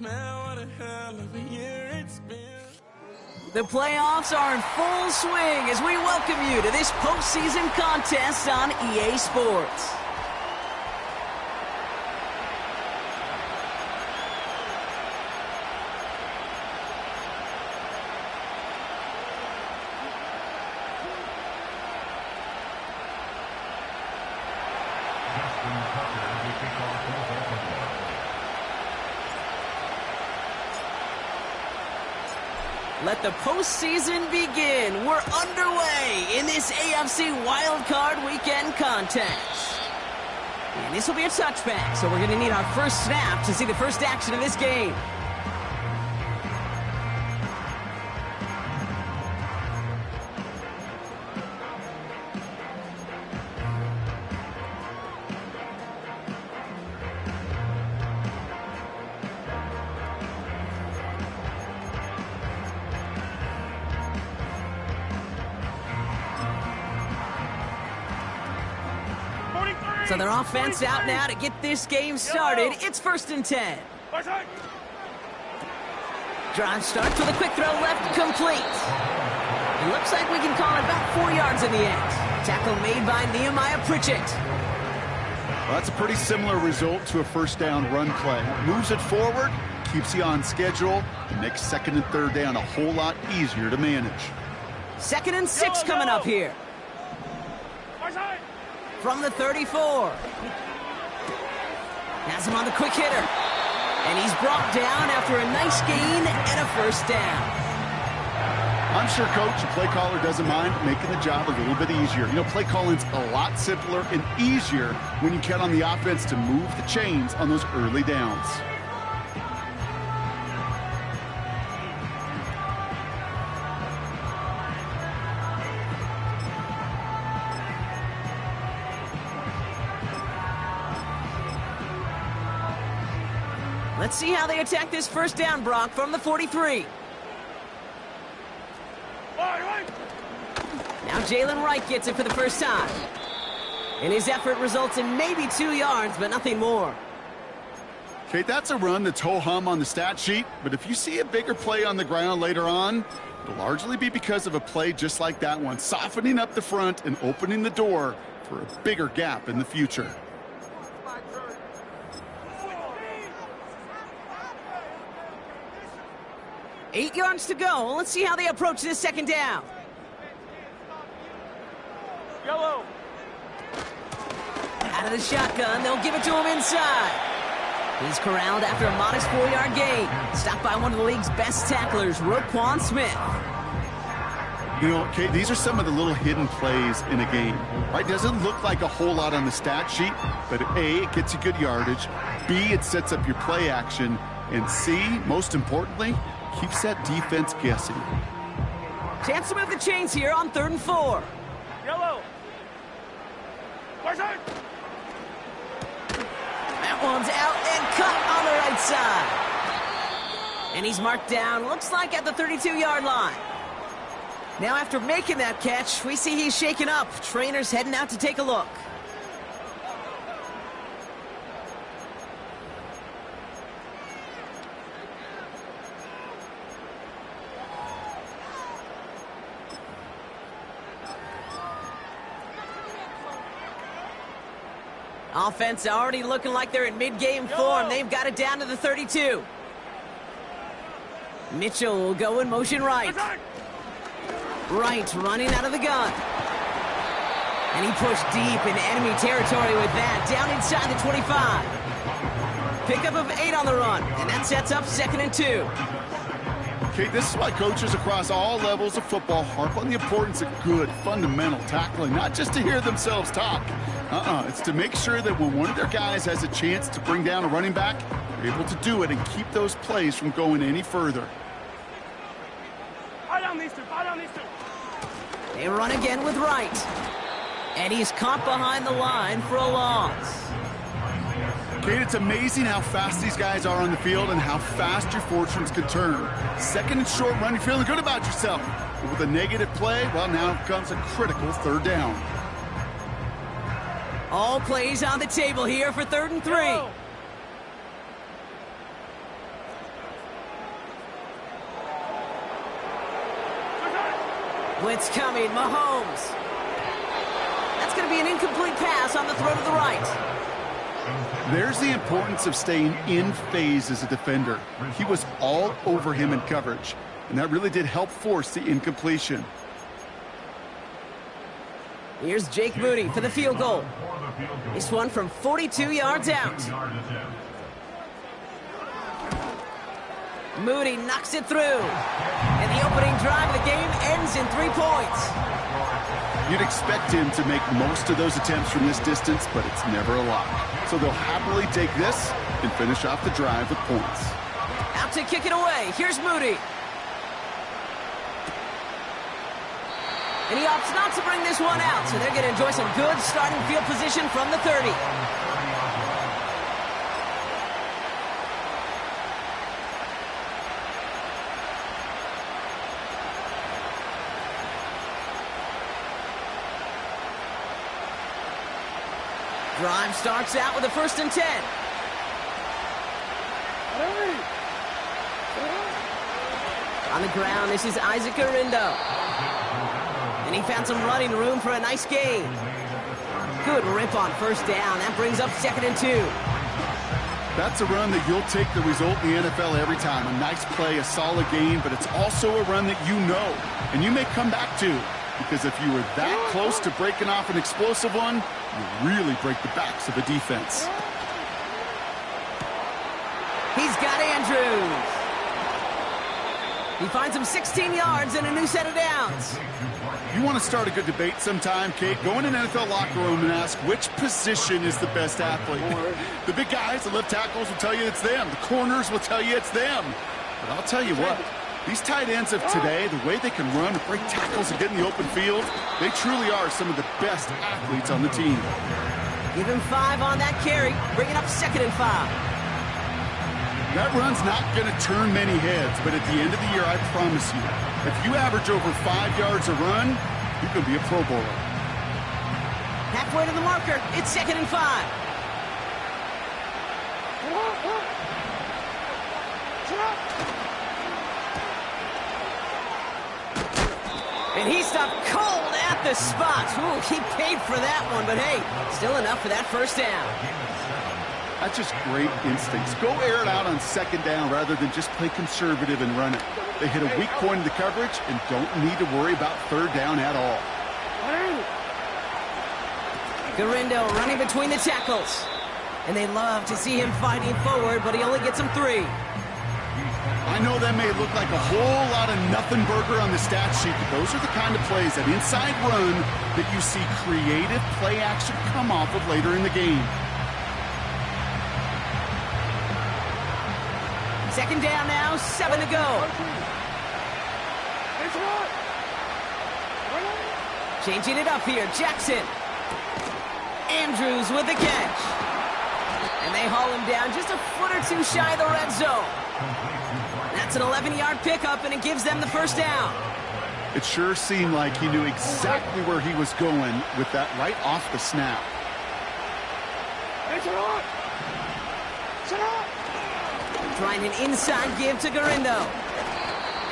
Man, what a hell of a year it's been. The playoffs are in full swing as we welcome you to this postseason contest on EA Sports. Let the postseason begin. We're underway in this AFC Wildcard Weekend contest. And this will be a touchback, so we're going to need our first snap to see the first action of this game. So their offense out now to get this game started. It's 1st and 10. Drive starts with a quick throw left, complete. It looks like we can call it about 4 yards in the end. Tackle made by Nehemiah Pritchett. Well, that's a pretty similar result to a first down run play. Moves it forward, keeps you on schedule. It makes 2nd and 3rd down a whole lot easier to manage. 2nd and 6 coming up here. From the 34. Has him on the quick hitter. And he's brought down after a nice gain and a first down. I'm sure coach and play caller doesn't mind making the job a little bit easier. You know, play calling's a lot simpler and easier when you count on the offense to move the chains on those early downs. Let's see how they attack this first down, Brock, from the 43. Now Jalen Wright gets it for the first time. And his effort results in maybe 2 yards, but nothing more. Okay, that's a run that's ho-hum on the stat sheet, but if you see a bigger play on the ground later on, it'll largely be because of a play just like that one, softening up the front and opening the door for a bigger gap in the future. Eight yards to go. Let's see how they approach this second down. Yellow. Out of the shotgun, they'll give it to him inside. He's corralled after a modest 4-yard gain. Stopped by one of the league's best tacklers, Roquan Smith. You know, okay, these are some of the little hidden plays in a game, right? Doesn't look like a whole lot on the stat sheet, but A, it gets you good yardage. B, it sets up your play action. And C, most importantly, keeps that defense guessing. Chance to move the chains here on 3rd and 4. Yellow. That one's out and cut on the right side. And he's marked down, looks like at the 32-yard line. Now after making that catch, we see he's shaken up. Trainer's heading out to take a look. Offense already looking like they're in mid-game form. They've got it down to the 32. Mitchell will go in motion right. Wright running out of the gun. And he pushed deep into enemy territory with that. Down inside the 25. Pickup of 8 on the run. And that sets up 2nd and 2. Okay, this is why coaches across all levels of football harp on the importance of good, fundamental tackling, not just to hear themselves talk. It's to make sure that when one of their guys has a chance to bring down a running back, they're able to do it and keep those plays from going any further. They run again with Wright. And he's caught behind the line for a loss. Okay, it's amazing how fast these guys are on the field and how fast your fortunes can turn. 2nd and short run, you're feeling good about yourself. But with a negative play, well, now comes a critical 3rd down. All plays on the table here for 3rd and 3. Blitz coming, Mahomes. That's going to be an incomplete pass on the throw to the right. There's the importance of staying in phase as a defender. He was all over him in coverage, and that really did help force the incompletion. Here's Jake Moody for the field goal. This one from 42 yards out. Moody knocks it through. And the opening drive of the game ends in 3 points. You'd expect him to make most of those attempts from this distance, but it's never a lot. So they'll happily take this and finish off the drive with points. Out to kick it away. Here's Moody. And he opts not to bring this one out, so they're going to enjoy some good starting field position from the 30. Drive starts out with a 1st and 10. On the ground, this is Isaac Garindo. And he found some running room for a nice gain. Good rip on 1st down. That brings up 2nd and 2. That's a run that you'll take the result in the NFL every time. A nice play, a solid gain, but it's also a run that you know, and you may come back to. Because if you were that close to breaking off an explosive one, you really break the backs of the defense. He's got Andrews. He finds him 16 yards and a new set of downs. You want to start a good debate sometime, Kate? Go in an NFL locker room and ask which position is the best athlete. The big guys, the left tackles will tell you it's them. The corners will tell you it's them. But I'll tell you what, these tight ends of today, the way they can run, break tackles, and get in the open field, they truly are some of the best athletes on the team. Give him 5 on that carry, bringing up 2nd and 5. That run's not going to turn many heads, but at the end of the year, I promise you, if you average over 5 yards a run, you could be a Pro Bowler. Halfway to the marker, it's 2nd and 5. And he stopped cold at the spot. Ooh, he paid for that one, but hey, still enough for that 1st down. That's just great instincts. Go air it out on 2nd down rather than just play conservative and run it. They hit a weak point in the coverage and don't need to worry about 3rd down at all. Garindo running between the tackles. And they love to see him fighting forward, but he only gets them 3. I know that may look like a whole lot of nothing burger on the stat sheet, but those are the kind of plays, that inside run, that you see creative play action come off of later in the game. 2nd down now, 7 to go. Changing it up here, Jackson. Andrews with the catch. And they haul him down just a foot or 2 shy of the red zone. That's an 11-yard pickup, and it gives them the 1st down. It sure seemed like he knew exactly where he was going with that right off the snap. Trying an inside give to Garindo.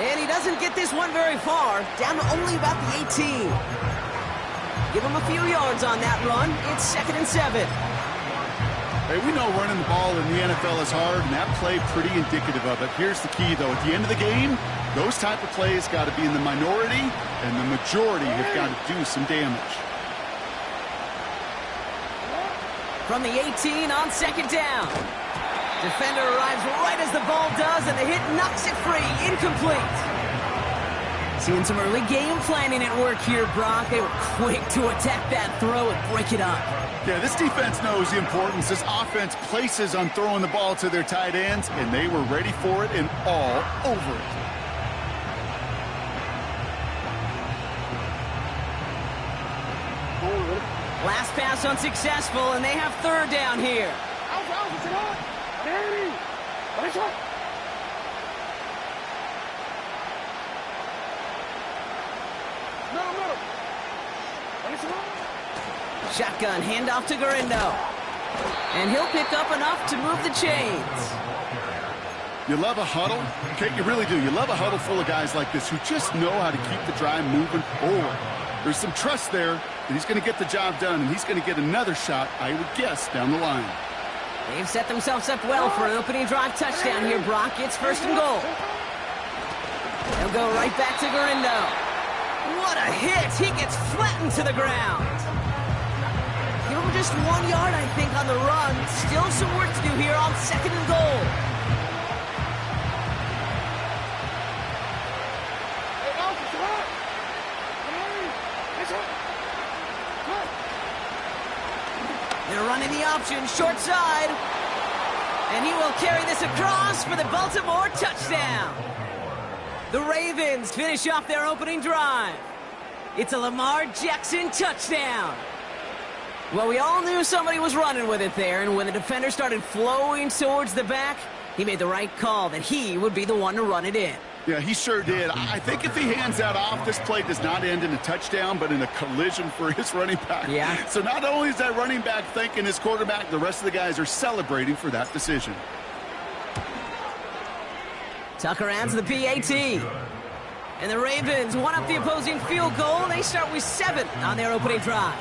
And he doesn't get this one very far, down to only about the 18. Give him a few yards on that run. It's 2nd and 7. Hey, we know running the ball in the NFL is hard, and that play pretty indicative of it. Here's the key, though. At the end of the game, those type of plays got to be in the minority, and the majority have got to do some damage. From the 18 on 2nd down. Defender arrives right as the ball does, and the hit knocks it free. Incomplete. Seeing some early game planning at work here, Brock. They were quick to attack that throw and break it up. Yeah, this defense knows the importance this offense places on throwing the ball to their tight ends, and they were ready for it and all over it. Last pass unsuccessful, and they have 3rd down here. Shotgun handoff to Garindo. And he'll pick up enough to move the chains. You love a huddle? Okay, you really do. You love a huddle full of guys like this who just know how to keep the drive moving forward. There's some trust there that he's going to get the job done, and he's going to get another shot, I would guess, down the line. They've set themselves up well for an opening drive touchdown here, Brock. It's first and goal. They'll go right back to Garindo. What a hit! He gets flattened to the ground. Give him just 1 yard, I think, on the run. Still some work to do here on second and goal. They're running the option, short side. And he will carry this across for the Baltimore touchdown. The Ravens finish off their opening drive. It's a Lamar Jackson touchdown. Well, we all knew somebody was running with it there, and when the defender started flowing towards the back, he made the right call that he would be the one to run it in. Yeah, he sure did. I think if he hands that off, this play does not end in a touchdown, but in a collision for his running back. Yeah. So not only is that running back thanking his quarterback, the rest of the guys are celebrating for that decision. Tucker adds the PAT. And the Ravens one up the opposing field goal. They start with 7 on their opening drive.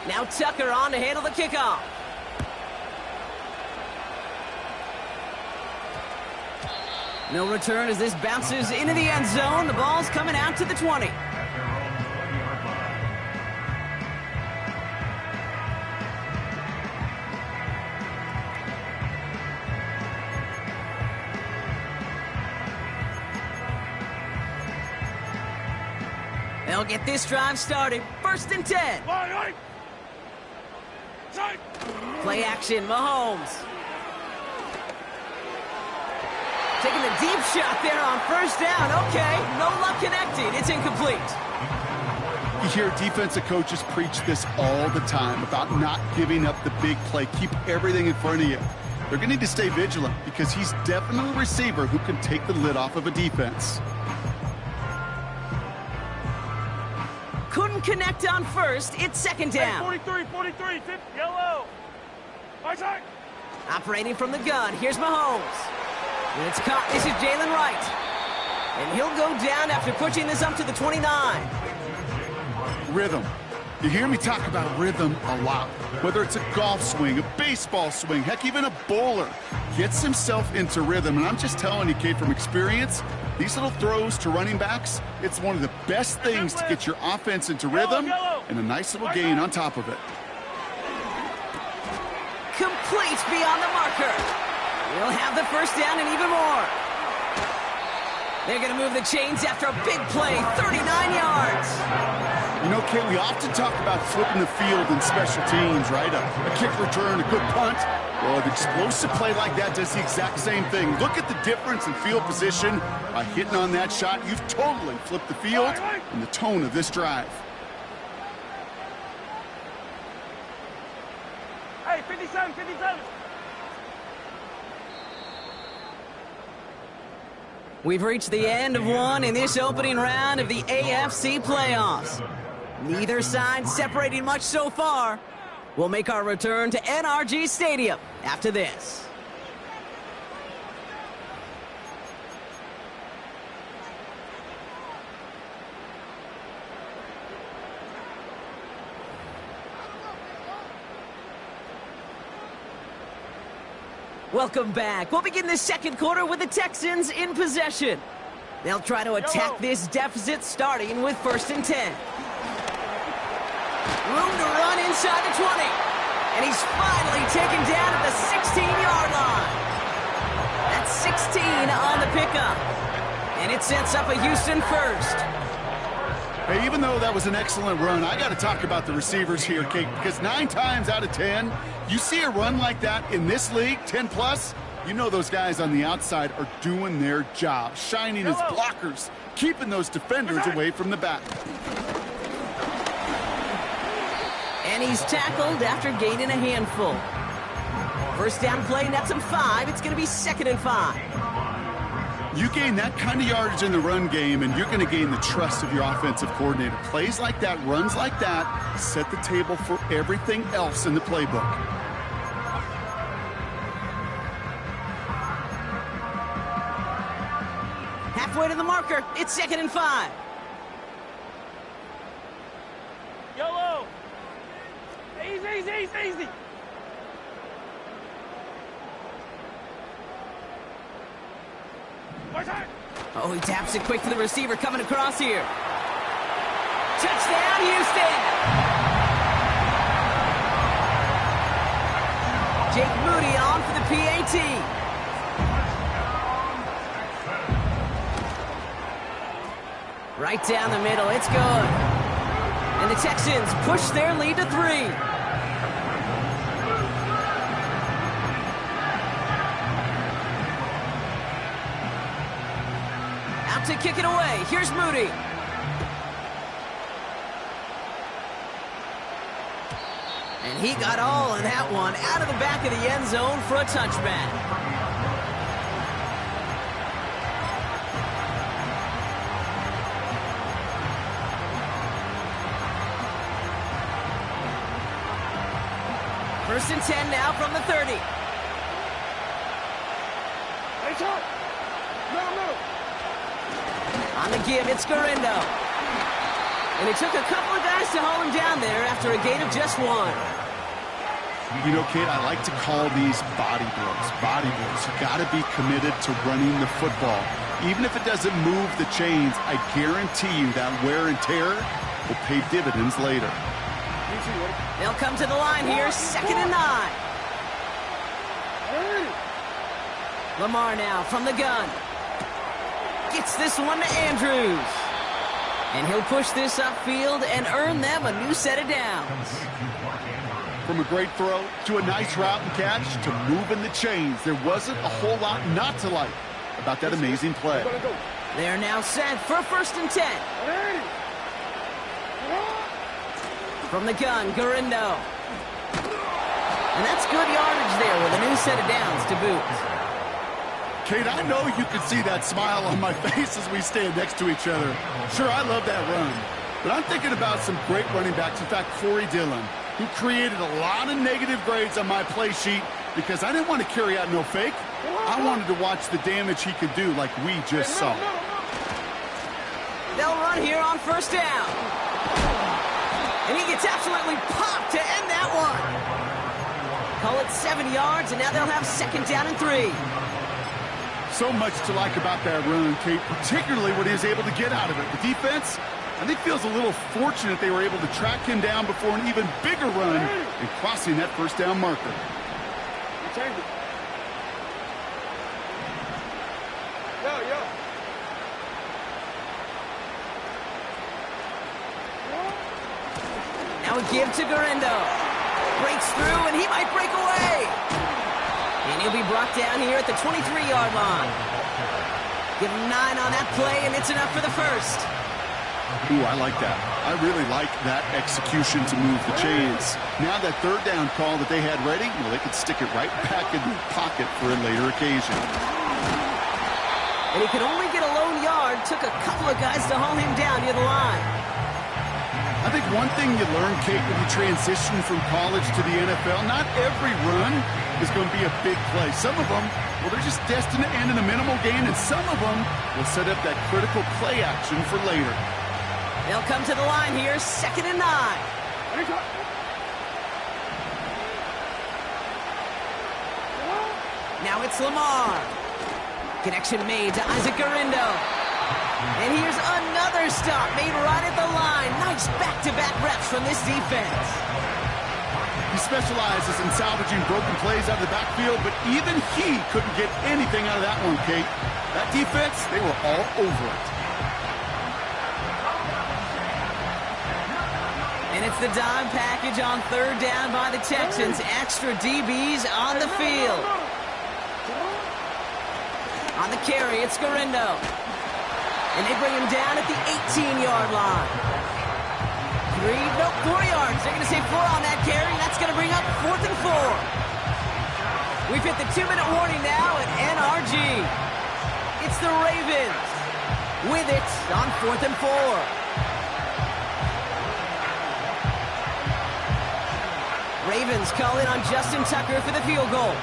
Now Tucker on to handle the kickoff. No return as this bounces into the end zone. The ball's coming out to the 20. They'll get this drive started. First and 10. Play action, Mahomes. Taking the deep shot there on first down. Okay, no luck connecting. It's incomplete. You hear defensive coaches preach this all the time about not giving up the big play. Keep everything in front of you. They're going to need to stay vigilant because he's definitely a receiver who can take the lid off of a defense. Couldn't connect on first. It's second down. 43, yellow. Operating from the gun. Here's Mahomes. And it's caught. This is Jalen Wright. And he'll go down after pushing this up to the 29. Rhythm. You hear me talk about rhythm a lot. Whether it's a golf swing, a baseball swing, heck, even a bowler gets himself into rhythm. And I'm just telling you, Kate, from experience, these little throws to running backs, it's one of the best things to get your offense into rhythm and a nice little gain on top of it. Complete beyond the marker. We'll have the first down and even more. They're going to move the chains after a big play, 39 yards. You know, Kate, we often talk about flipping the field in special teams, right? A kick return, a good punt. Well, an explosive play like that does the exact same thing. Look at the difference in field position. By hitting on that shot, you've totally flipped the field and the tone of this drive. Hey, 57. We've reached the end of one in this opening round of the AFC playoffs. Neither side separating much so far. We'll make our return to NRG Stadium after this. Welcome back. We'll begin the second quarter with the Texans in possession. They'll try to attack this deficit starting with first and 10. Room to run inside the 20. And he's finally taken down at the 16-yard line. That's 16 on the pickup. And it sets up a Houston first. Hey, even though that was an excellent run, I got to talk about the receivers here, Kate, because 9 times out of 10, you see a run like that in this league, 10+, you know those guys on the outside are doing their job, shining as blockers, keeping those defenders away from the back. And he's tackled after gaining a handful. First down play, nets him 5. It's going to be second and 5. You gain that kind of yardage in the run game, and you're going to gain the trust of your offensive coordinator. Plays like that, runs like that, set the table for everything else in the playbook. Halfway to the marker. It's 2nd and 5. Yellow. Easy, easy, easy, easy. Oh, he taps it quick to the receiver coming across here. Touchdown, Houston! Jake Moody on for the PAT. Right down the middle, it's good. And the Texans push their lead to 3. To kick it away. Here's Moody. And he got all of that one out of the back of the end zone for a touchback. First and 10 now from the 30. Hey, Chuck. No. On the give, it's Garindo. And it took a couple of guys to hold him down there after a gain of just 1. You know, Kate, I like to call these body blows. Body blows. You got to be committed to running the football. Even if it doesn't move the chains, I guarantee you that wear and tear will pay dividends later. They'll come to the line here, 2nd and 9. Lamar now from the gun. Gets this one to Andrews. And he'll push this upfield and earn them a new set of downs. From a great throw to a nice route and catch to moving the chains, there wasn't a whole lot not to like about that amazing play. They're now set for 1st and 10. From the gun, Garindo. And that's good yardage there with a new set of downs to boot. Kate, I know you can see that smile on my face as we stand next to each other. Sure, I love that run, but I'm thinking about some great running backs. In fact, Corey Dillon, who created a lot of negative grades on my play sheet because I didn't want to carry out no fake. I wanted to watch the damage he could do like we just saw. They'll run here on 1st down. And he gets absolutely popped to end that one. Call it 7 yards, and now they'll have 2nd down and 3. So much to like about that run, Kate, particularly what he was able to get out of it. The defense, I think, feels a little fortunate they were able to track him down before an even bigger run and crossing that 1st down marker. Now a give to Garindo. Breaks through, and he might break away. And he'll be brought down here at the 23-yard line. Give him 9 on that play, and it's enough for the 1st. Ooh, I like that. I really like that execution to move the chains. Now that 3rd down call that they had ready, well, they could stick it right back in the pocket for a later occasion. And he could only get a lone yard. Took a couple of guys to haul him down near the line. I think one thing you learn, Kate, when you transition from college to the NFL, not every run is going to be a big play. Some of them, well, they're just destined to end in a minimal gain, and some of them will set up that critical play action for later. They'll come to the line here, 2nd and 9. Now it's Lamar. Connection made to Isaac Garindo. And here's another stop made right at the line. Nice back-to-back reps from this defense. He specializes in salvaging broken plays out of the backfield, but even he couldn't get anything out of that one, Kate. That defense, they were all over it. And it's the dime package on 3rd down by the Texans. Extra DBs on the field. On the carry, it's Garindo. And they bring him down at the 18-yard line. 4 yards. They're going to say 4 on that carry. That's going to bring up 4th and 4. We've hit the 2-minute warning now at NRG. It's the Ravens with it on 4th and 4. Ravens call in on Justin Tucker for the field goal.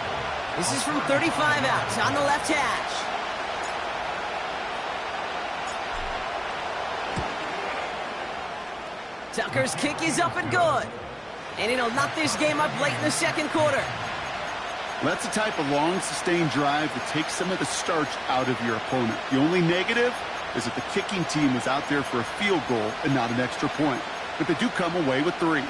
This is from 35 out on the left hash. Tucker's kick is up and good. And it'll knot this game up late in the second quarter. That's the type of long, sustained drive that takes some of the starch out of your opponent. The only negative is that the kicking team was out there for a field goal and not an extra point. But they do come away with 3.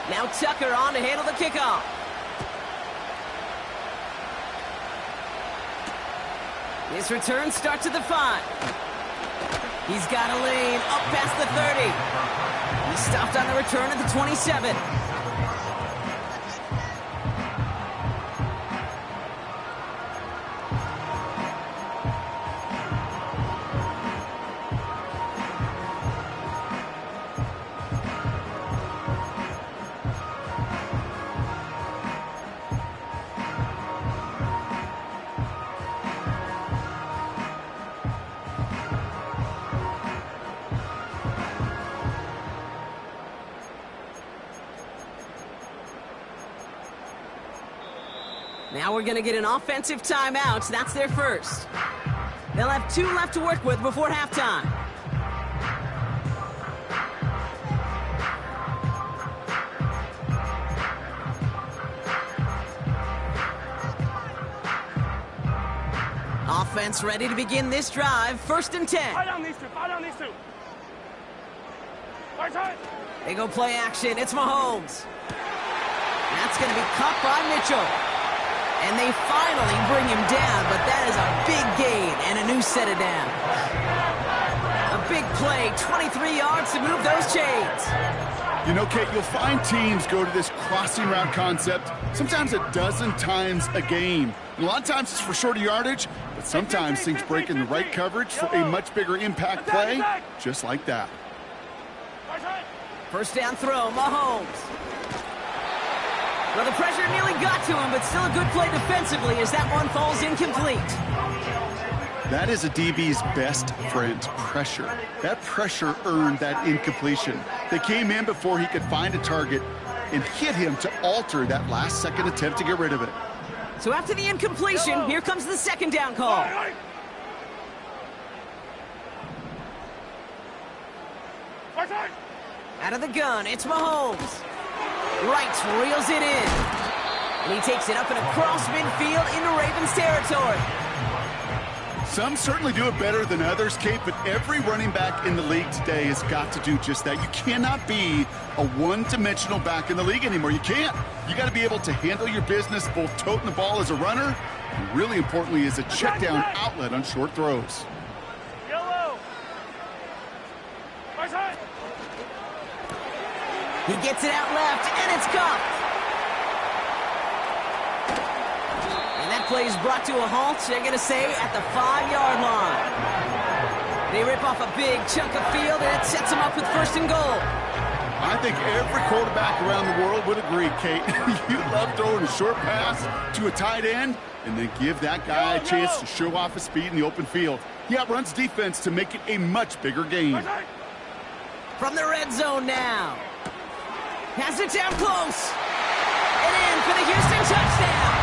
Now Tucker on to handle the kickoff. This return starts at the 5. He's got a lane up past the 30. He stopped on the return at the 27. Now we're going to get an offensive timeout. That's their first. They'll have 2 left to work with before halftime. Offense ready to begin this drive. 1st and 10. Fire down these two. Fire down these two. Fire time. They go play action. It's Mahomes. That's going to be caught by Mitchell. And they finally bring him down, but that is a big gain and a new set of downs. A big play, 23 yards to move those chains. You know, Kate, you'll find teams go to this crossing route concept sometimes a dozen times a game. And a lot of times it's for shorter yardage, but sometimes things break in the right coverage for a much bigger impact play, just like that. First down throw, Mahomes. Well, the pressure nearly got to him, but still a good play defensively as that one falls incomplete. That is a DB's best friend, pressure. That pressure earned that incompletion. They came in before he could find a target and hit him to alter that last-second attempt to get rid of it. So after the incompletion, here comes the second down call. Out of the gun, it's Mahomes. Right, reels it in. And he takes it up and across midfield into Ravens territory. Some certainly do it better than others, Kate, but every running back in the league today has got to do just that. You cannot be a one-dimensional back in the league anymore. You can't. You got to be able to handle your business, both toting the ball as a runner, and really importantly as a check-down outlet on short throws. Yellow. Right side. He gets it out left, and it's caught. And that play is brought to a halt, they're going to say, at the 5-yard line. They rip off a big chunk of field, and it sets them up with 1st and goal. I think every quarterback around the world would agree, Kate. You love throwing a short pass to a tight end and then give that guy a chance to show off his speed in the open field. He outruns defense to make it a much bigger game. From the red zone now. Has it down close. And in for the Houston touchdown.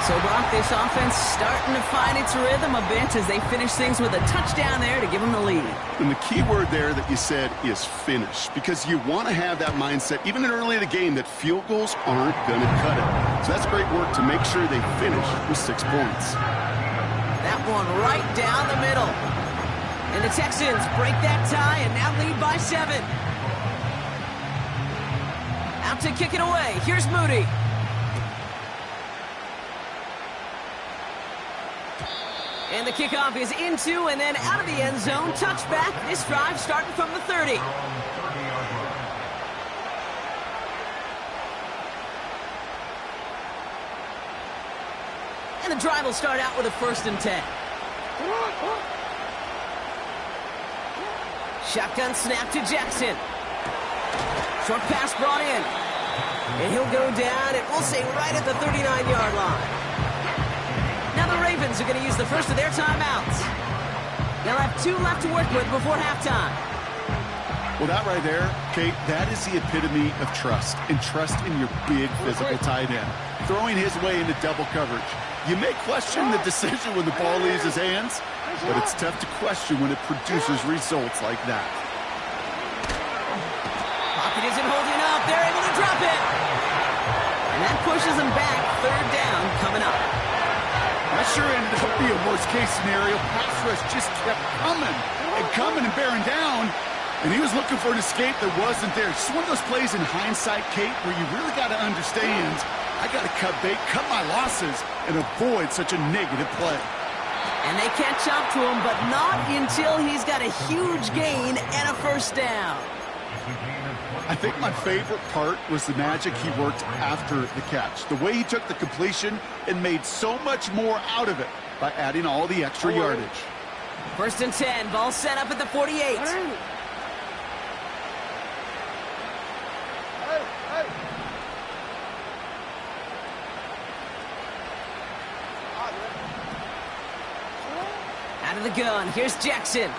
So, Brock, this offense starting to find its rhythm a bit as they finish things with a touchdown there to give them the lead. And the key word there that you said is finish, because you want to have that mindset, even in early in the game, that field goals aren't going to cut it. So that's great work to make sure they finish with 6 points. That one right down the middle. And the Texans break that tie and now lead by 7. Out to kick it away. Here's Moody. And the kickoff is into and then out of the end zone. Touchback. This drive starting from the 30. And the drive will start out with a 1st and 10. Shotgun snap to Jackson. Short pass brought in. And he'll go down, and we'll say right at the 39-yard line. Now the Ravens are going to use the first of their timeouts. They'll have 2 left to work with before halftime. Well, that right there, Kate, that is the epitome of trust. And trust in your big physical tight end. Throwing his way into double coverage. You may question the decision when the ball leaves his hands, but it's tough to question when it produces results like that. Pocket isn't holding up. They're able to drop it. And that pushes them back. 3rd down coming up. That sure ended up being a worst-case scenario. Pass rush just kept coming and bearing down. And he was looking for an escape that wasn't there. It's one of those plays in hindsight, Kate, where you really got to understand, I got to cut bait, cut my losses, and avoid such a negative play. And they catch up to him, but not until he's got a huge gain and a 1st down. I think my favorite part was the magic he worked after the catch. The way he took the completion and made so much more out of it by adding all the extra yardage. 1st and 10, ball set up at the 48. Out of the gun, here's Jackson.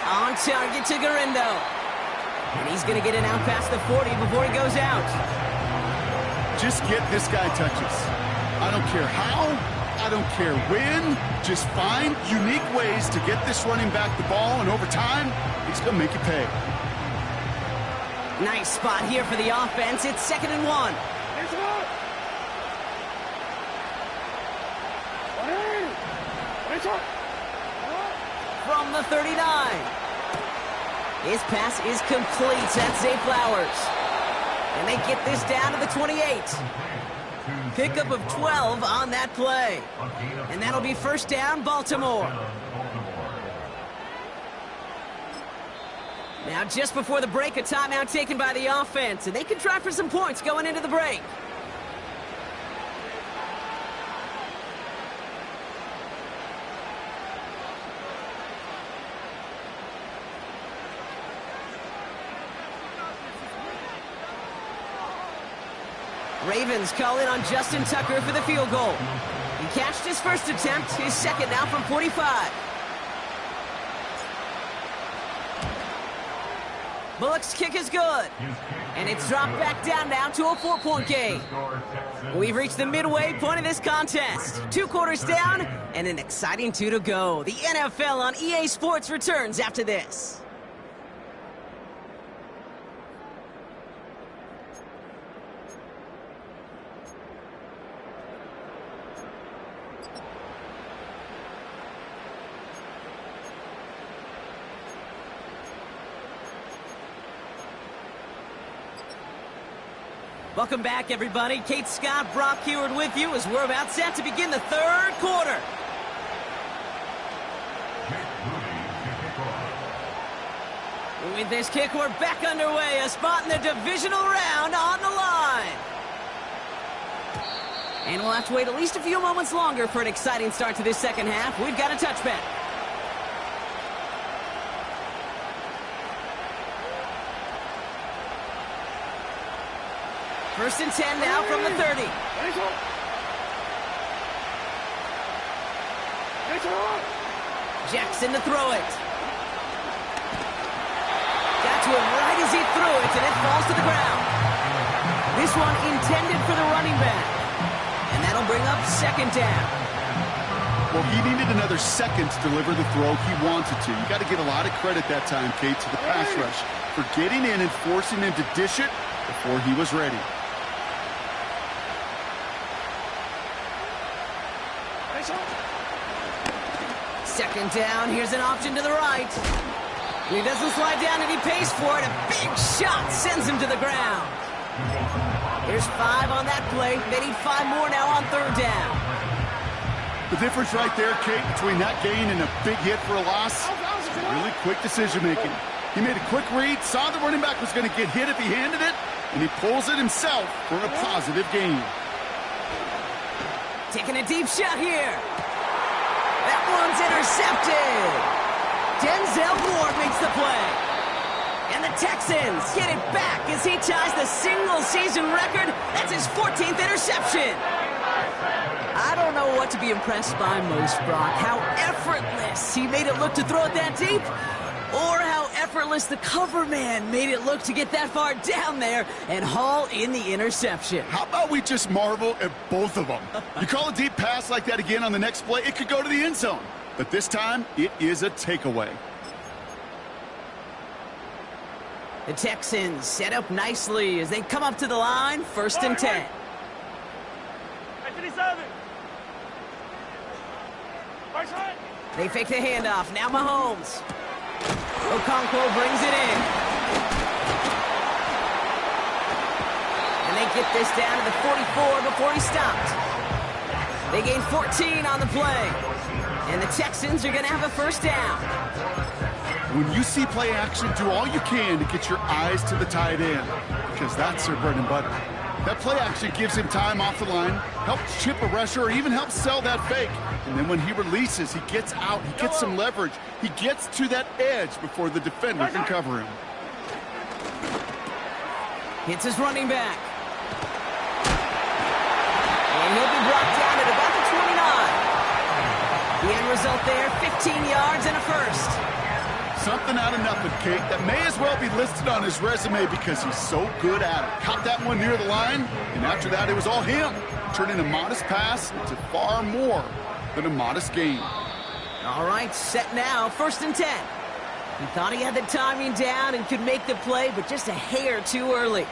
On target to Garindo. And he's going to get it out past the 40 before he goes out. Just get this guy touches. I don't care how, I don't care when. Just find unique ways to get this running back the ball, and over time, he's going to make you pay. Nice spot here for the offense. It's 2nd and 1. From the 39. His pass is complete. That's Zay Flowers. And they get this down to the 28. Pickup of 12 on that play. And that'll be 1st down, Baltimore. Now, just before the break, a timeout taken by the offense. And they can try for some points going into the break. Ravens call in on Justin Tucker for the field goal. He catched his 1st attempt, his 2nd now from 45. Bullock's kick is good. And it's dropped back down now to a 4-point game. We've reached the midway point of this contest. 2 quarters down and an exciting 2 to go. The NFL on EA Sports returns after this. Welcome back, everybody. Kate Scott, Brock Heward with you as we're about set to begin the 3rd quarter. With this kick, we're back underway. A spot in the divisional round on the line. And we'll have to wait at least a few moments longer for an exciting start to this 2nd half. We've got a touchback. 1st and 10 now from the 30. Jackson to throw it. Got to him right as he threw it, and it falls to the ground. This one intended for the running back. And that'll bring up 2nd down. Well, he needed another second to deliver the throw he wanted to. You got to give a lot of credit that time, Kate, to the pass rush for getting in and forcing him to dish it before he was ready. Second down, here's an option to the right. He doesn't slide down and he pays for it. A big shot sends him to the ground. There's 5 on that play. They need 5 more now on 3rd down. The difference right there, Kate, between that gain and a big hit for a loss, really quick decision-making. He made a quick read, saw the running back was going to get hit if he handed it, and he pulls it himself for a positive gain. Taking a deep shot here. That one's intercepted. Denzel Ward makes the play. And the Texans get it back as he ties the single-season record. That's his 14th interception. I don't know what to be impressed by most, Brock. How effortless he made it look to throw it that deep, or how effortless the cover man made it look to get that far down there and haul in the interception. How about we just marvel at both of them? You call a deep pass like that again on the next play, it could go to the end zone. But this time, it is a takeaway. The Texans set up nicely as they come up to the line, 1st and 10. 57. Right side. They fake the handoff. Now Mahomes. Okonkwo brings it in. And they get this down to the 44 before he stopped. They gain 14 on the play. And the Texans are going to have a 1st down. When you see play action, do all you can to get your eyes to the tight end, because that's their bread and butter. That play action gives him time off the line, helps chip a rusher, or even helps sell that fake. And then when he releases, he gets out, he gets some leverage. He gets to that edge before the defender can cover him. Hits his running back. And he'll be brought down at about the 29. The end result there, 15 yards and a 1st. Something out of nothing, Kate, that may as well be listed on his resume because he's so good at it. Caught that one near the line, and after that, it was all him. Turning a modest pass into far more than a modest gain. All right, set now, 1st and 10. He thought he had the timing down and could make the play, but just a hair too early.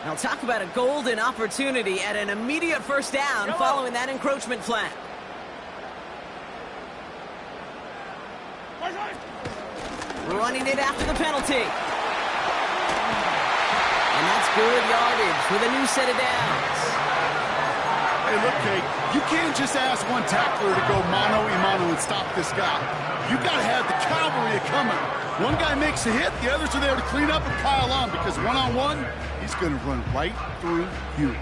Now talk about a golden opportunity at an immediate 1st down following that encroachment flag. Running it after the penalty. And that's good yardage with a new set of downs. Hey, look, Kate, you can't just ask one tackler to go mano-a-mano and stop this guy. You got to have the cavalry coming. One guy makes a hit, the others are there to clean up and pile on, because one-on-one, he's going to run right through you.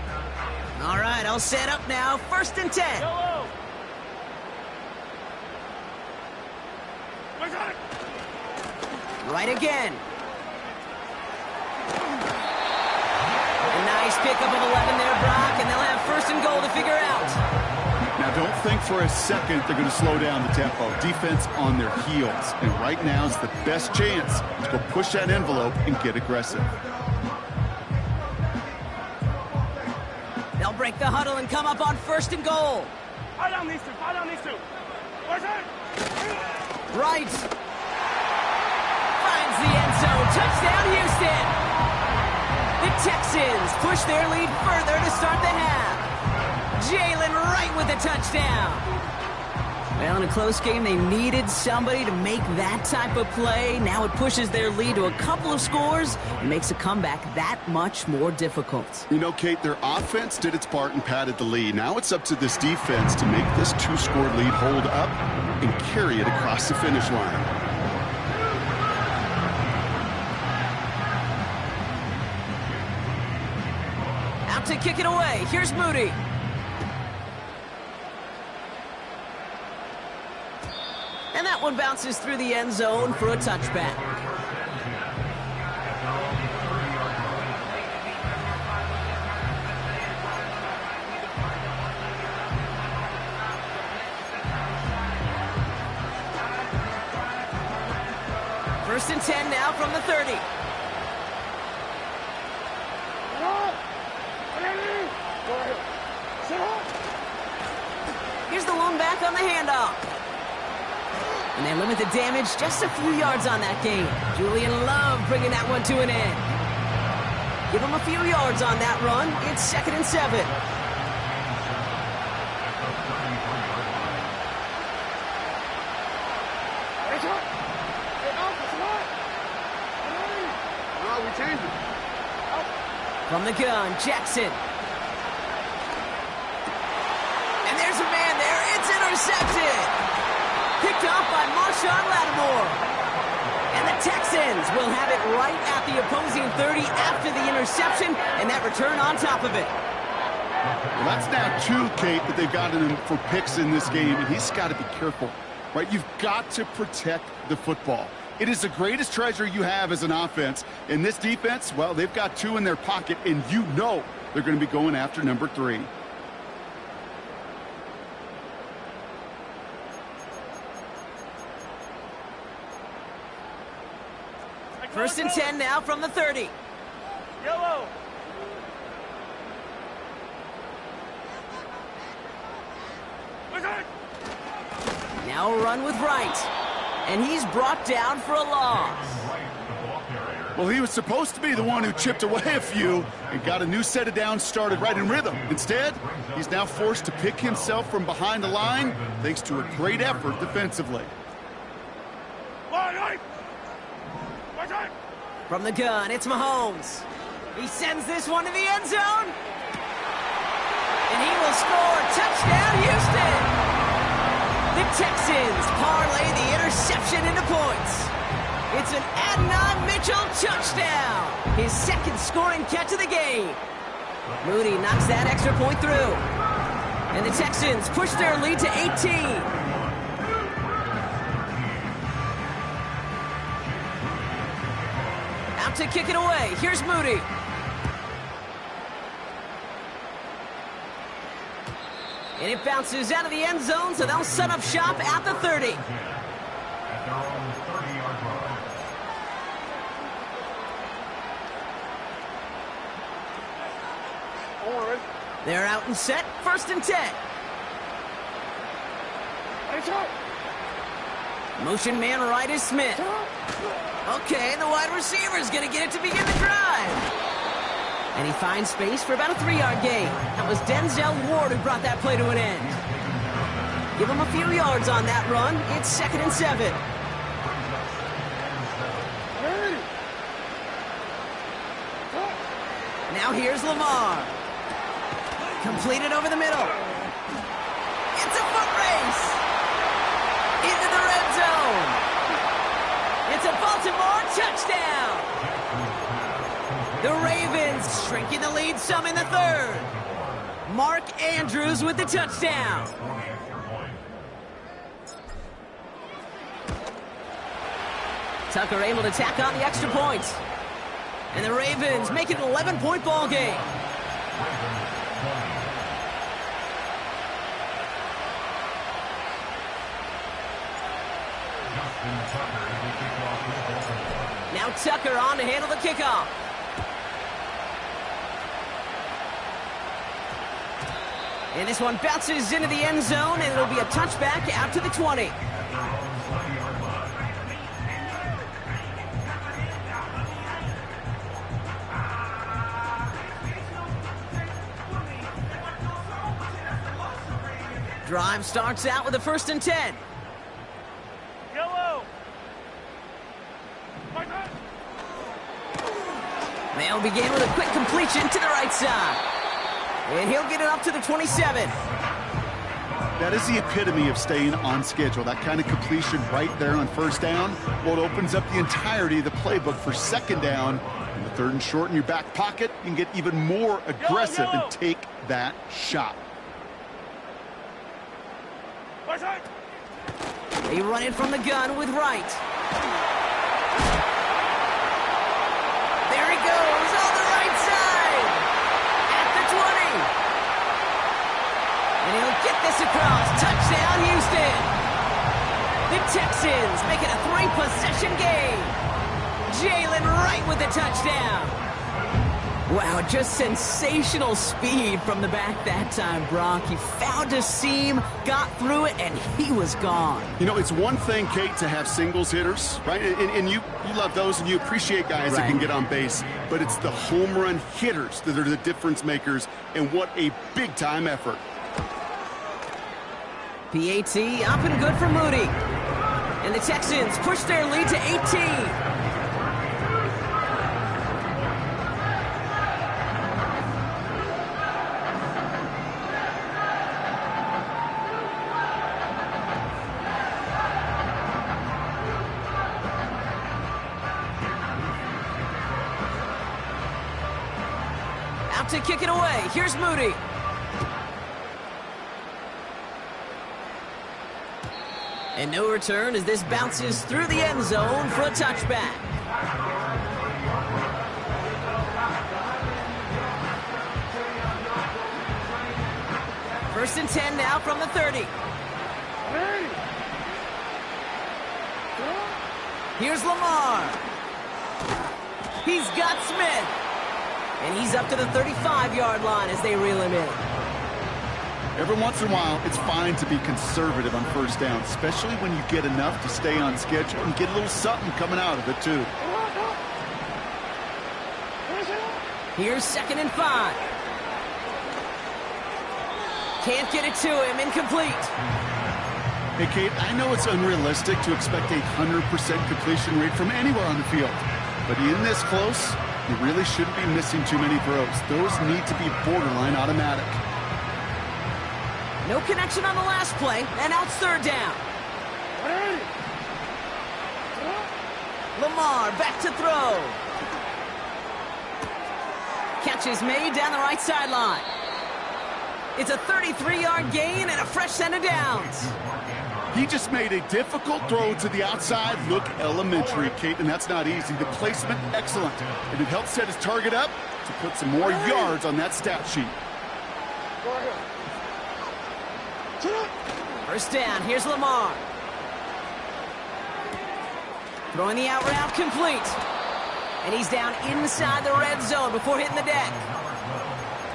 All right, I'll set up now, 1st and 10. Yellow. Right again. A nice pickup of 11 there, Brock, and they'll have 1st and goal to figure out. Now, don't think for a second they're going to slow down the tempo. Defense on their heels, and right now is the best chance to go push that envelope and get aggressive. They'll break the huddle and come up on 1st and goal. Fire down these two. Fire down these two. Right side. Right. Finds the end zone. Touchdown, Houston. The Texans push their lead further to start the half. Jalen Wright with a touchdown. Well, in a close game, they needed somebody to make that type of play. Now it pushes their lead to a couple of scores and makes a comeback that much more difficult. You know, Kate, their offense did its part and padded the lead. Now it's up to this defense to make this 2-score lead hold up and carry it across the finish line. Out to kick it away. Here's Moody. And that one bounces through the end zone for a touchback. First and 10 now from the 30. Here's the lone back on the handoff. And they limit the damage just a few yards on that game. Julian Love bringing that one to an end. Give him a few yards on that run. It's 2nd and 7. We changed it. From the gun, Jackson. And there's a man there. It's intercepted. Picked off by Marshawn Lattimore. And the Texans will have it right at the opposing 30 after the interception, and that return on top of it. Well, that's now 2, Kate, that they've gotten him for picks in this game, and he's got to be careful, right? You've got to protect the football. It is the greatest treasure you have as an offense. In this defense, well, they've got 2 in their pocket, and you know they're going to be going after number 3. First and 10 now from the 30. Yellow. Now a run with Wright. And he's brought down for a loss. Well, he was supposed to be the one who chipped away a few and got a new set of downs started right in rhythm. Instead, he's now forced to pick himself from behind the line thanks to a great effort defensively. From the gun, it's Mahomes. He sends this one to the end zone. And he will score. Touchdown, Houston. The Texans parlay the interception into points. It's an Adnan Mitchell touchdown. His second scoring catch of the game. Moody knocks that extra point through. And the Texans push their lead to 18. Out to kick it away. Here's Moody. And it bounces out of the end zone, so they'll set up shop at the 30. They're out and set. First and 10. Motion man right is Smith. Okay, the wide receiver's going to get it to begin the drive. And he finds space for about a 3-yard gain. That was Denzel Ward who brought that play to an end. Give him a few yards on that run. It's 2nd and 7. Now here's Lamar. Completed over the middle. It's a foot race. Into the red zone. It's a Baltimore touchdown. The Ravens shrinking the lead some in the 3rd. Mark Andrews with the touchdown. Tucker able to tack on the extra points. And the Ravens make it an 11-point ball game. Now Tucker on to handle the kickoff. And this one bounces into the end zone, and it'll be a touchback out to the 20. Drive starts out with a 1st and 10. Yellow. They'll begin with a quick completion to the right side. And he'll get it up to the 27. That is the epitome of staying on schedule. That kind of completion right there on 1st down. Well, it opens up the entirety of the playbook for 2nd down. In the 3rd and short in your back pocket, you can get even more aggressive and take that shot. They run it from the gun with Wright. There he goes on the right side. At the 20. And he'll get this across. Touchdown, Houston. The Texans make it a 3-possession game. Jalen Wright with the touchdown. Wow, just sensational speed from the back that time, Brock. He found a seam, got through it, and he was gone. You know, it's one thing, Kate, to have singles hitters, right? And you love those, and you appreciate guys that can get on base. But it's the home run hitters that are the difference makers, and what a big-time effort. PAT up and good for Moody. And the Texans push their lead to 18. To kick it away. Here's Moody. And no return as this bounces through the end zone for a touchback. First and 10 now from the 30. Here's Lamar. He's got Smith. And he's up to the 35-yard line as they reel him in. Every once in a while, it's fine to be conservative on first down, especially when you get enough to stay on schedule and get a little something coming out of it, too. Here's 2nd and 5. Can't get it to him. Incomplete. Hey, Kate, I know it's unrealistic to expect a 100% completion rate from anywhere on the field. But in this close, you really shouldn't be missing too many throws. Those need to be borderline automatic. No connection on the last play, and now it's 3rd down. Lamar back to throw. Catch is made down the right sideline. It's a 33-yard gain and a fresh set of downs. He just made a difficult throw to the outside look elementary, Kate, and that's not easy. The placement, excellent. And it helped set his target up to put some more yards on that stat sheet. First down, here's Lamar. Throwing the out route complete. And he's down inside the red zone before hitting the deck.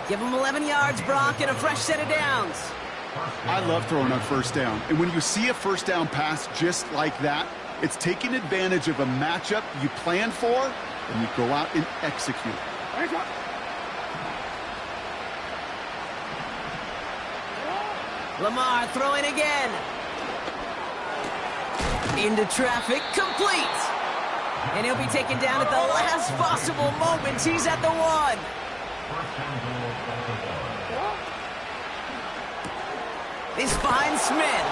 Give him 11 yards, Brock, and a fresh set of downs. I love throwing on first down. And when you see a first down pass just like that, it's taking advantage of a matchup you planned for, and you go out and execute. Lamar throwing again. Into traffic, complete. And he'll be taken down at the last possible moment. He's at the 1. This finds Smith.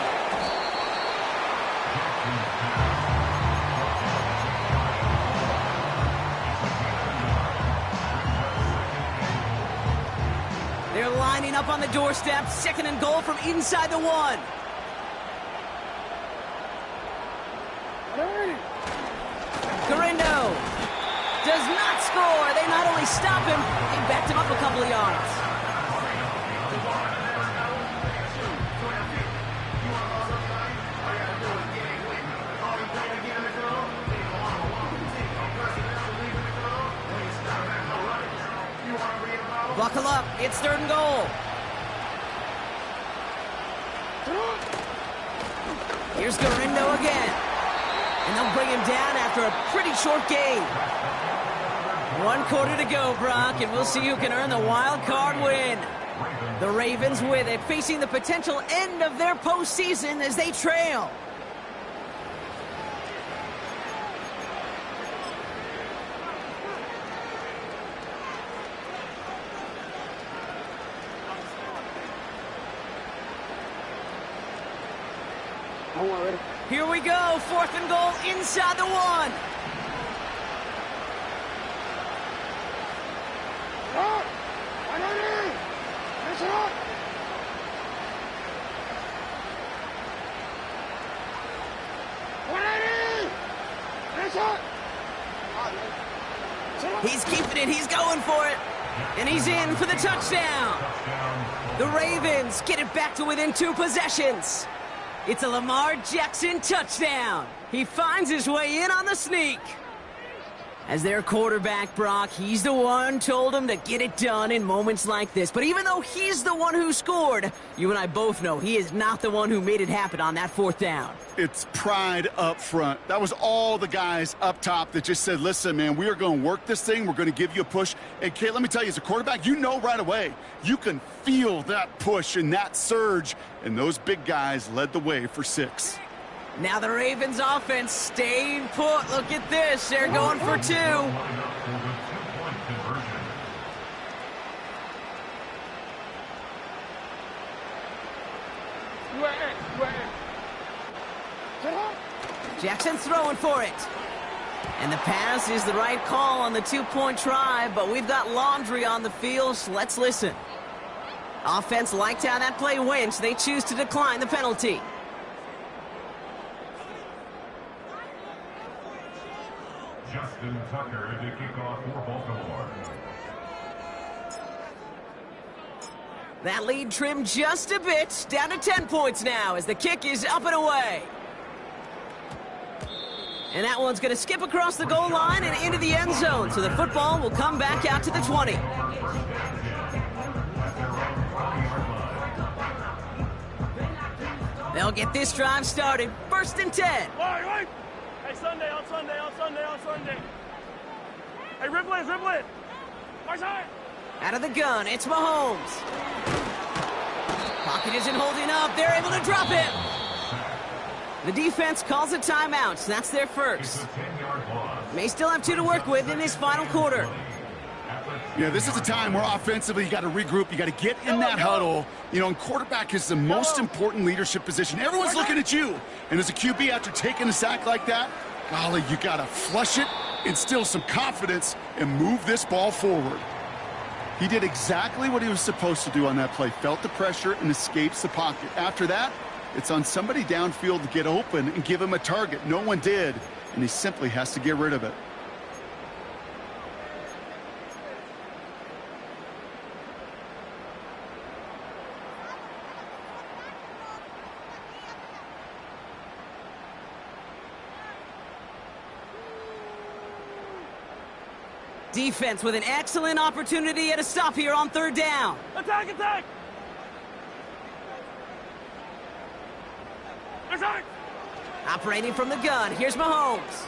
They're lining up on the doorstep. 2nd and goal from inside the 1. Garindo does not score. They not only stop him, they backed him up a couple of yards. Buckle up. It's 3rd and goal. Here's Garindo again. And they'll bring him down after a pretty short gain. 1 quarter to go, Brock, and we'll see who can earn the wild card win. The Ravens with it, facing the potential end of their postseason as they trail. Here we go, 4th and goal inside the 1. He's keeping it, he's going for it, and he's in for the touchdown. The Ravens get it back to within 2 possessions. It's a Lamar Jackson touchdown. He finds his way in on the sneak. As their quarterback, Brock, he's the one told him to get it done in moments like this. But even though he's the one who scored, you and I both know he is not the one who made it happen on that 4th down. It's pride up front. That was all the guys up top that just said, listen, man, we are going to work this thing. We're going to give you a push. And, Kate, let me tell you, as a quarterback, you know right away. You can feel that push and that surge. And those big guys led the way for 6. Now the Ravens offense staying put. Look at this. They're going for 2. Jackson's throwing for it. And the pass is the right call on the 2-point try, but we've got laundry on the field, so let's listen. Offense liked how that play went, so they choose to decline the penalty. Justin Tucker to kick off for Baltimore. That lead trimmed just a bit, down to 10 points now as the kick is up and away. And that one's going to skip across the goal line and into the end zone, so the football will come back out to the 20. They'll get this drive started. 1st and 10. Right. Hey, Sunday, on Sunday. Hey, ribble it. Right side. Out of the gun, it's Mahomes. Pocket isn't holding up. They're able to drop him. The defense calls a timeout, so that's their first. May still have 2 to work with in this final quarter. Yeah, this is a time where offensively you got to regroup. You got to get in that huddle. You know, and quarterback is the most important leadership position. Everyone's looking at you. And as a QB, after taking a sack like that, golly, you got to flush it, instill some confidence, and move this ball forward. He did exactly what he was supposed to do on that play. Felt the pressure and escapes the pocket. After that, it's on somebody downfield to get open and give him a target. No one did, and he simply has to get rid of it. Defense with an excellent opportunity at a stop here on 3rd down. Attack! Attack! Operating from the gun, here's Mahomes.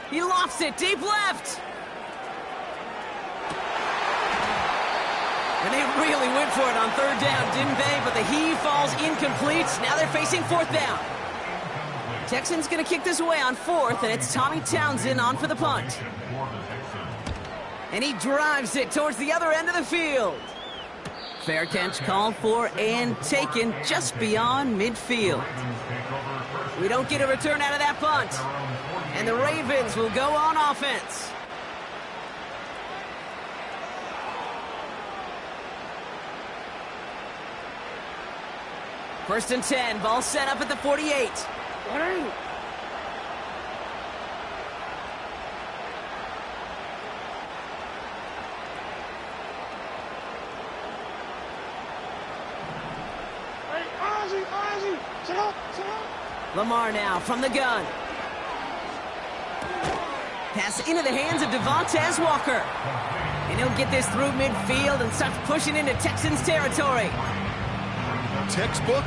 He lofts it deep left. And they really went for it on 3rd down, didn't they? But the heave falls incomplete. Now they're facing 4th down. Texans going to kick this away on 4th, and it's Tommy Townsend on for the punt. And he drives it towards the other end of the field. Fair catch called for and taken just beyond midfield. We don't get a return out of that punt. And the Ravens will go on offense. First and 10, ball set up at the 48. Lamar now from the gun. Pass into the hands of Devontae Walker. And he'll get this through midfield and starts pushing into Texans territory. Textbook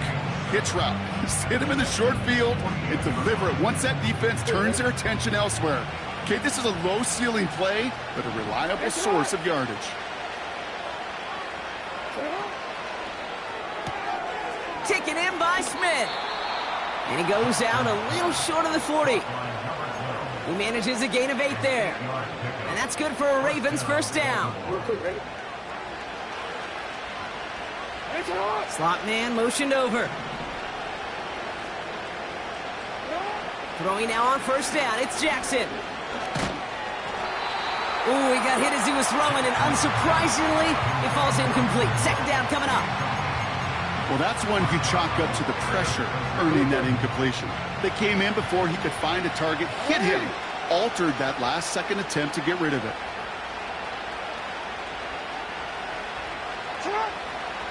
hitch route. Just hit him in the short field and deliver it once that defense turns their attention elsewhere. Okay, this is a low ceiling play, but a reliable source of yardage. Taken in by Smith. And he goes out a little short of the 40. He manages a gain of 8 there. And that's good for a Ravens first down. Slot man motioned over. Throwing now on first down. It's Jackson. Ooh, he got hit as he was throwing, and unsurprisingly, it falls incomplete. 2nd down coming up. Well, that's one you chalk up to the pressure earning that incompletion. They came in before he could find a target, hit him, altered that last-second attempt to get rid of it.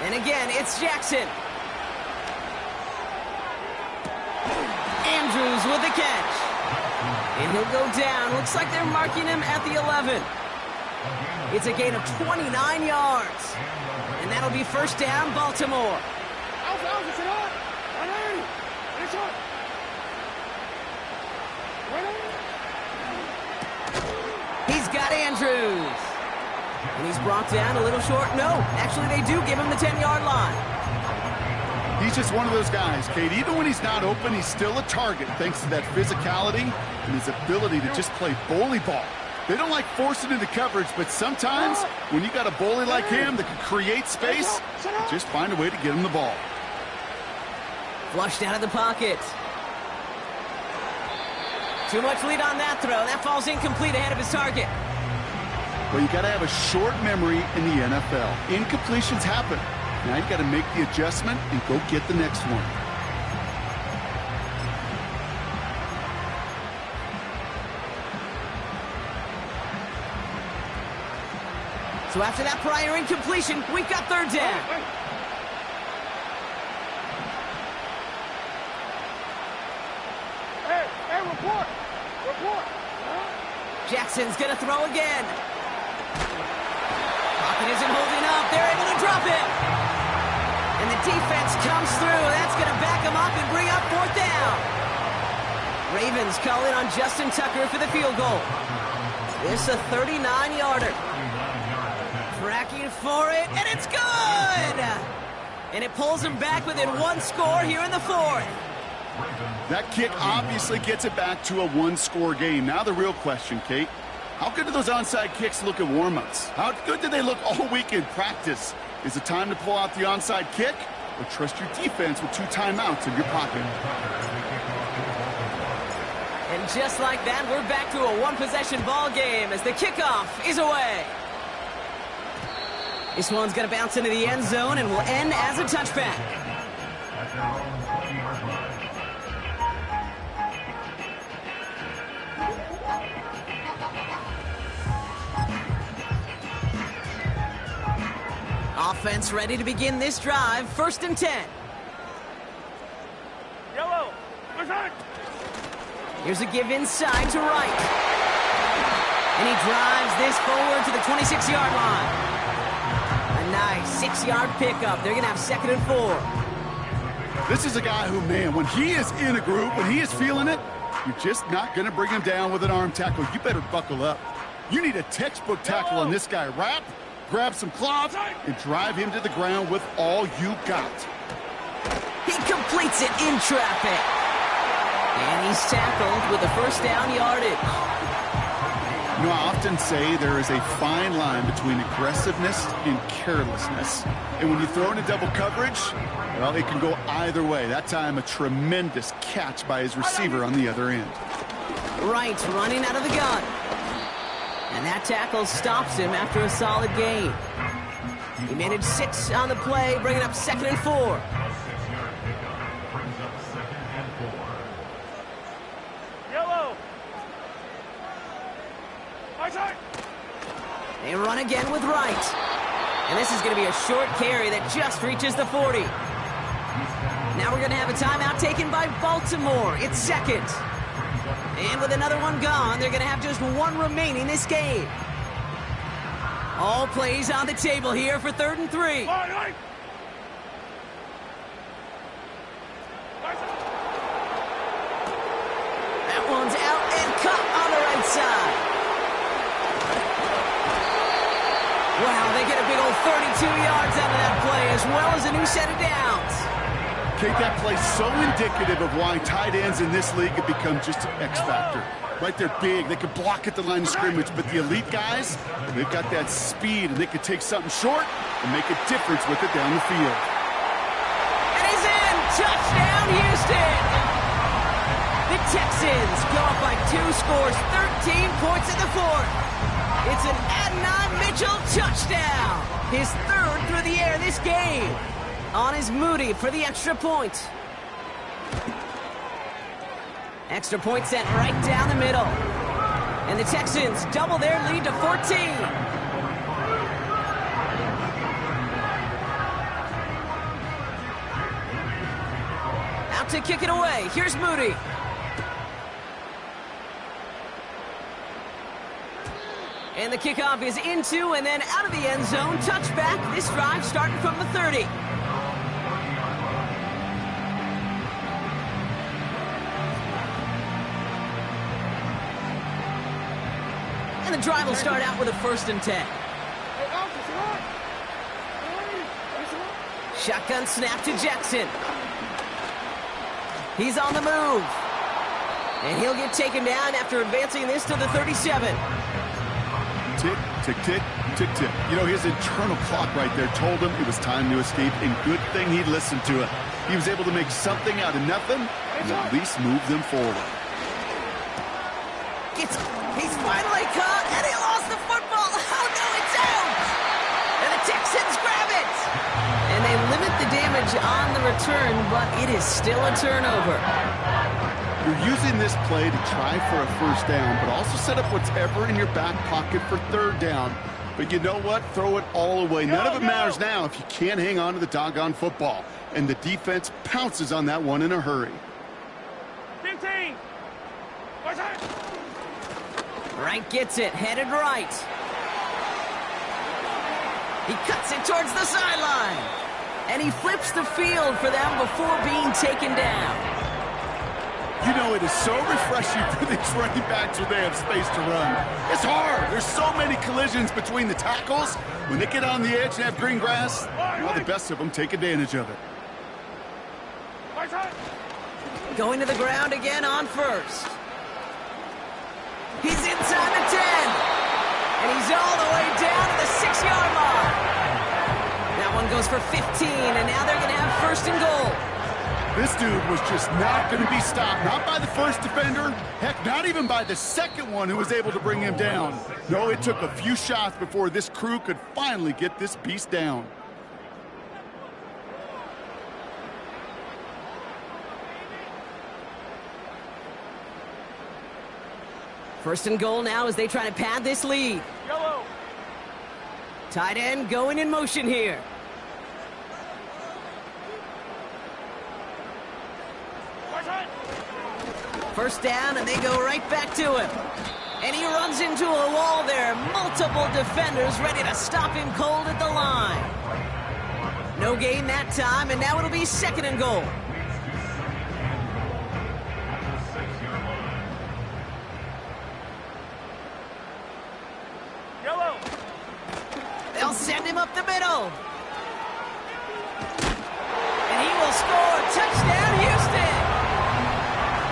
And again, it's Jackson. Andrews with the catch. And he'll go down. Looks like they're marking him at the 11. It's a gain of 29 yards. And that'll be first down, Baltimore. He's got Andrews. And he's brought down a little short. No, actually they do give him the 10-yard line. He's just one of those guys, Kate. Even when he's not open, he's still a target thanks to that physicality and his ability to just play bully ball. They don't like forcing into coverage, but sometimes when you got a bully like him that can create space, just find a way to get him the ball. Flushed out of the pocket. Too much lead on that throw. That falls incomplete ahead of his target. Well, you got to have a short memory in the NFL. Incompletions happen. Now you got to make the adjustment and go get the next one. So after that prior incompletion, we've got third down. Hey, report. Jackson's going to throw again. Pocket isn't holding up. They're able to drop it. And the defense comes through. That's going to back them up and bring up fourth down. Ravens call in on Justin Tucker for the field goal. This a 39-yarder. Tracking for it, and it's good! And it pulls them back within one score here in the fourth. That kick obviously gets it back to a one-score game. Now the real question, Kate, how good do those onside kicks look at warm-ups? How good did they look all week in practice? Is it time to pull out the onside kick, or trust your defense with 2 timeouts in your pocket? And just like that, we're back to a one-possession ball game as the kickoff is away. This one's going to bounce into the end zone and will end as a touchback. At their own 20-yard line. Offense ready to begin this drive. 1st and 10. Yellow. Listen. Here's a give inside to Wright. And he drives this forward to the 26-yard line. A nice 6-yard pickup. They're going to have 2nd and 4. This is a guy who, man, when he is in a group, when he is feeling it, you're just not going to bring him down with an arm tackle. You better buckle up. You need a textbook tackle on this guy. Wrap, grab some cloth, and drive him to the ground with all you got. He completes it in traffic. And he's tackled with the 1st down yardage. You know, I often say there is a fine line between aggressiveness and carelessness. And when you throw in a double coverage, well, it can go either way. That time, a tremendous catch by his receiver on the other end. Wright running out of the gun. And that tackle stops him after a solid gain. He managed 6 on the play, bringing up 2nd and 4. A 6-yard pickup brings up 2nd and 4. Yellow. Right side. They run again with Wright. And this is going to be a short carry that just reaches the 40. Now we're going to have a timeout taken by Baltimore. It's 2nd. And with another one gone, they're going to have just 1 remaining this game. All plays on the table here for 3rd and 3. Right. That one's out and cut on the right side. Wow, they get a big old 32 yards out of that play, as well as a new set of downs. Kate, that play's so indicative of why tight ends in this league have become just an X factor. Right, they're big, they can block at the line of scrimmage, but the elite guys, they've got that speed, and they can take something short and make a difference with it down the field. And he's in! Touchdown, Houston! The Texans go up by 2 scores, 13 points in the 4th. It's an Adnan Mitchell touchdown! His 3rd through the air this game. On is Moody for the extra point. Extra point sent right down the middle. And the Texans double their lead to 14. Out to kick it away. Here's Moody. And the kickoff is into and then out of the end zone. Touchback. This drive starting from the 30. And the drive will start out with a 1st and 10. Shotgun snap to Jackson. He's on the move. And he'll get taken down after advancing this to the 37. Tick, tick, tick, tick, tick. You know, his internal clock right there told him it was time to escape, and good thing he listened to it. He was able to make something out of nothing and at least move them forward. He's finally caught, and he lost the football. Oh, no, it's out! And the Texans grab it! And they limit the damage on the return, but it is still a turnover. You're using this play to try for a 1st down, but also set up whatever in your back pocket for 3rd down. But you know what? Throw it all away. None of it matters now if you can't hang on to the doggone football. And the defense pounces on that one in a hurry. 15. Wright gets it, headed right. He cuts it towards the sideline. And he flips the field for them before being taken down. You know, it is so refreshing for these running backs when they have space to run. It's hard. There's so many collisions between the tackles. When they get on the edge and have green grass, well, the best of them take advantage of it. Going to the ground again on first. He's inside the 10. And he's all the way down to the 6-yard line. That one goes for 15, and now they're going to have first and goal. This dude was just not going to be stopped. Not by the first defender. Heck, not even by the second one who was able to bring him down. No, it took a few shots before this crew could finally get this beast down. First and goal now as they try to pad this lead. Yellow. Tight end going in motion here. First down, and they go right back to him. And he runs into a wall there. Multiple defenders ready to stop him cold at the line. No gain that time, and now it'll be second and goal. Yellow. They'll send him up the middle. And he will score. Touchdown, Houston.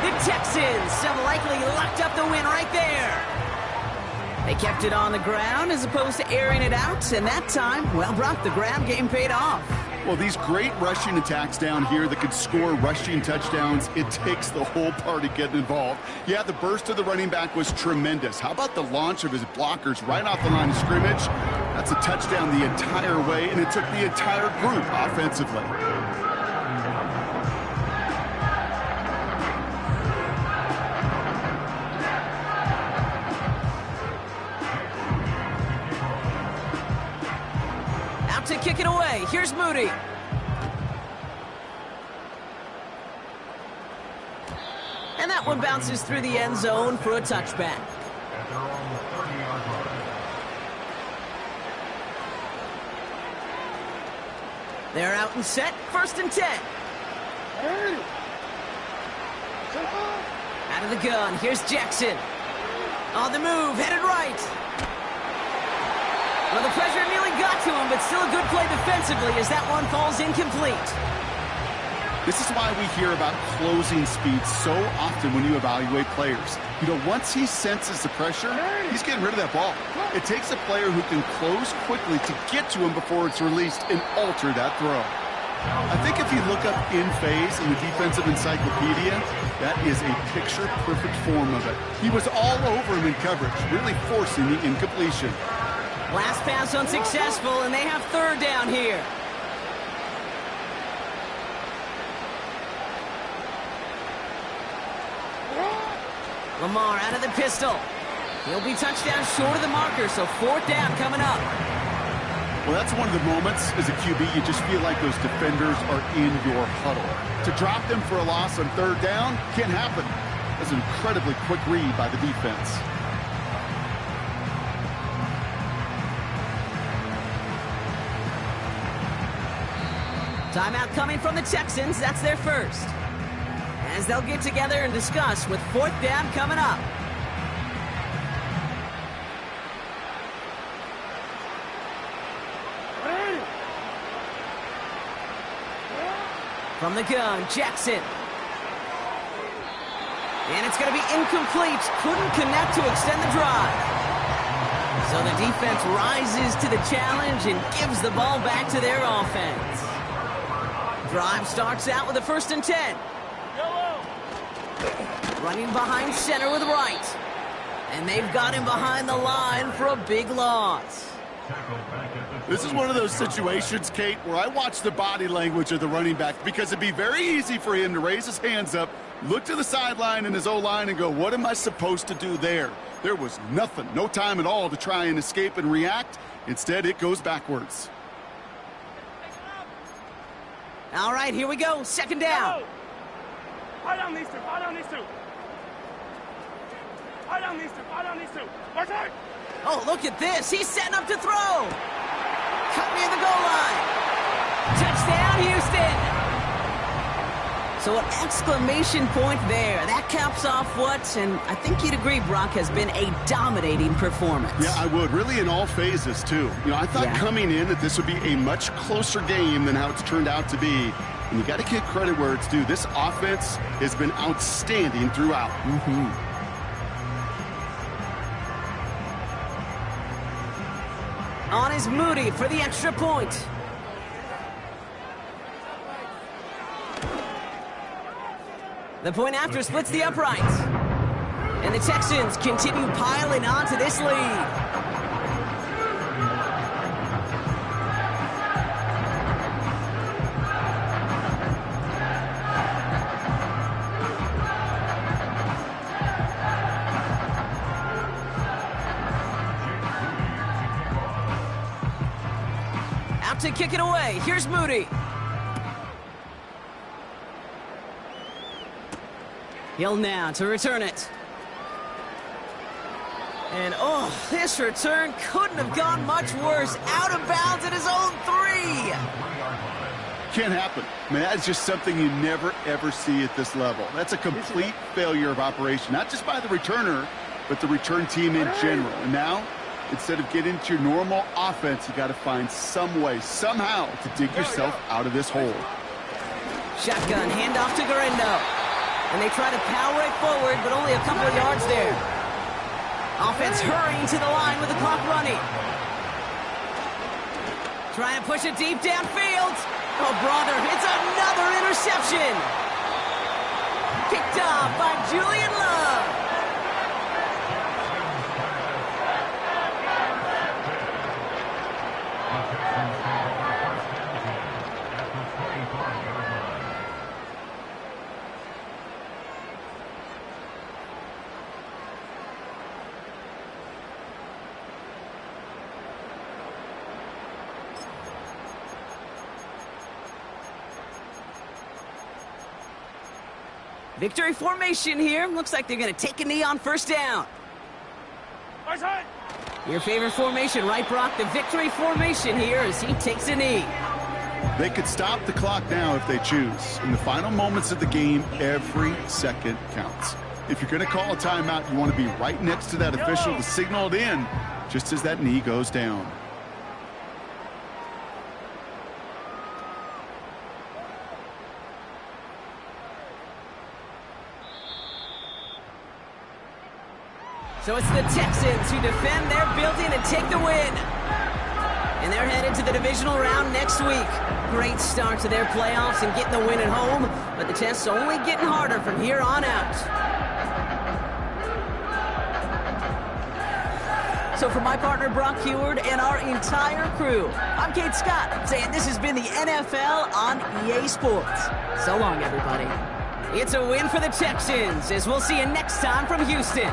The Texans have likely locked up the win right there. They kept it on the ground as opposed to airing it out, and that time, well, Brock, the ground game paid off. Well, these great rushing attacks down here that could score rushing touchdowns, it takes the whole party getting involved. Yeah, the burst of the running back was tremendous. How about the launch of his blockers right off the line of scrimmage? That's a touchdown the entire way, and it took the entire group offensively. To kick it away. Here's Moody. And that one bounces through the end zone for a touchback. They're out and set. First and 10. Out of the gun. Here's Jackson. On the move. Headed right. Well, the pressure nearly got to him, but still a good play defensively as that one falls incomplete. This is why we hear about closing speed so often when you evaluate players. You know, once he senses the pressure, he's getting rid of that ball. It takes a player who can close quickly to get to him before it's released and alter that throw. I think if you look up in phase in the defensive encyclopedia, that is a picture-perfect form of it. He was all over him in coverage, really forcing the incompletion. Last pass unsuccessful, and they have third down here. Lamar out of the pistol. He'll be touchdown short of the marker, so fourth down coming up. Well, that's one of the moments as a QB, you just feel like those defenders are in your huddle. To drop them for a loss on third down can't happen. That's an incredibly quick read by the defense. Timeout coming from the Texans. That's their first. As they'll get together and discuss with fourth down coming up. From the gun, Jackson. And it's going to be incomplete. Couldn't connect to extend the drive. So the defense rises to the challenge and gives the ball back to their offense. Drive starts out with a first and 10. Yellow. Running behind center with Wright. And they've got him behind the line for a big loss. This is one of those situations, Kate, where I watch the body language of the running back because it'd be very easy for him to raise his hands up, look to the sideline and his O-line and go, what am I supposed to do there? There was nothing, no time at all to try and escape and react. Instead, it goes backwards. All right, here we go. Second down. High down these two. High down these two. High down these two. High down these two. Right side. Oh, look at this. He's setting up to throw. Cut near the goal line. Touchdown, Houston. So an exclamation point there. That caps off what, and I think you'd agree, Brock, has been a dominating performance. Yeah, I would. Really in all phases, too. You know, I thought coming in that this would be a much closer game than how it's turned out to be. And you got to give credit where it's due. This offense has been outstanding throughout. On is Moody for the extra point. The point after splits the uprights. And the Texans continue piling on to this lead. Out to kick it away. Here's Moody. Hill now to return it. And, oh, this return couldn't have gone much worse. Out of bounds at his own 3. Can't happen. I mean, that's just something you never, ever see at this level. That's a complete failure of operation, not just by the returner, but the return team in general. And now, instead of getting into your normal offense, you got to find some way, somehow, to dig yourself out of this hole. Shotgun handoff to Garindo. And they try to power it forward, but only a couple of yards there. Offense hurrying to the line with the clock running. Trying to push it deep downfield. Oh, brother, it's another interception. Picked off by Julian Love. Victory formation here. Looks like they're going to take a knee on first down. Right side. Your favorite formation, right, Brock? The victory formation here as he takes a knee. They could stop the clock now if they choose. In the final moments of the game, every second counts. If you're going to call a timeout, you want to be right next to that official to signal it in just as that knee goes down. So it's the Texans who defend their building and take the win. And they're headed to the divisional round next week. Great start to their playoffs and getting the win at home, but the test's only getting harder from here on out. So for my partner Brock Heward and our entire crew, I'm Kate Scott, saying this has been the NFL on EA Sports. So long, everybody. It's a win for the Texans, as we'll see you next time from Houston.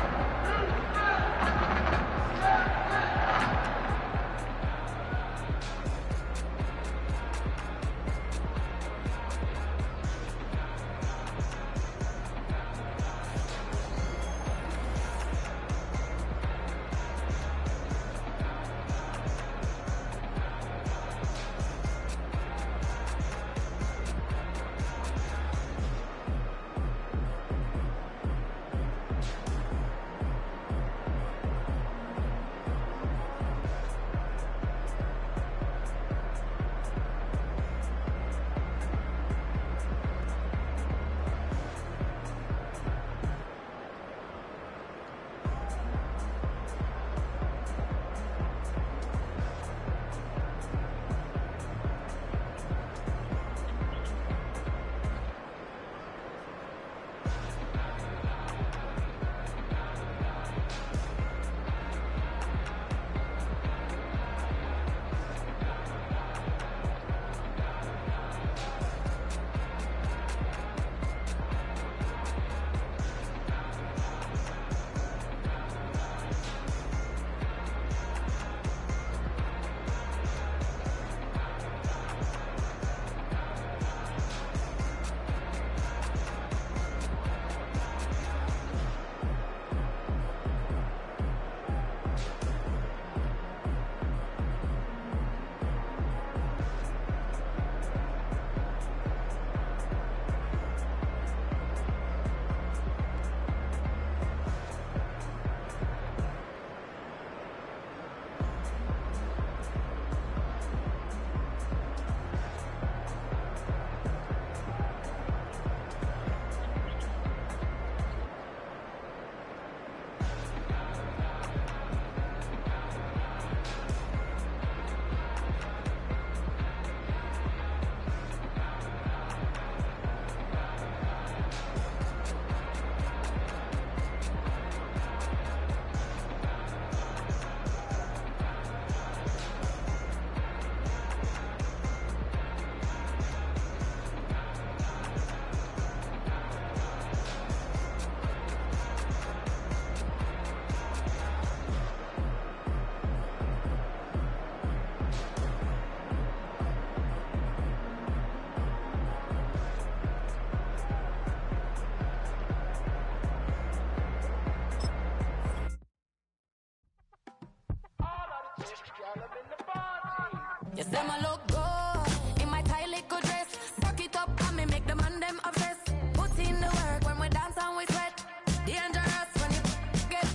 You say my look good in my tight little dress. Rock it up and me make the man them obsessed. Put in the work when we dance and we sweat. Dangerous when you get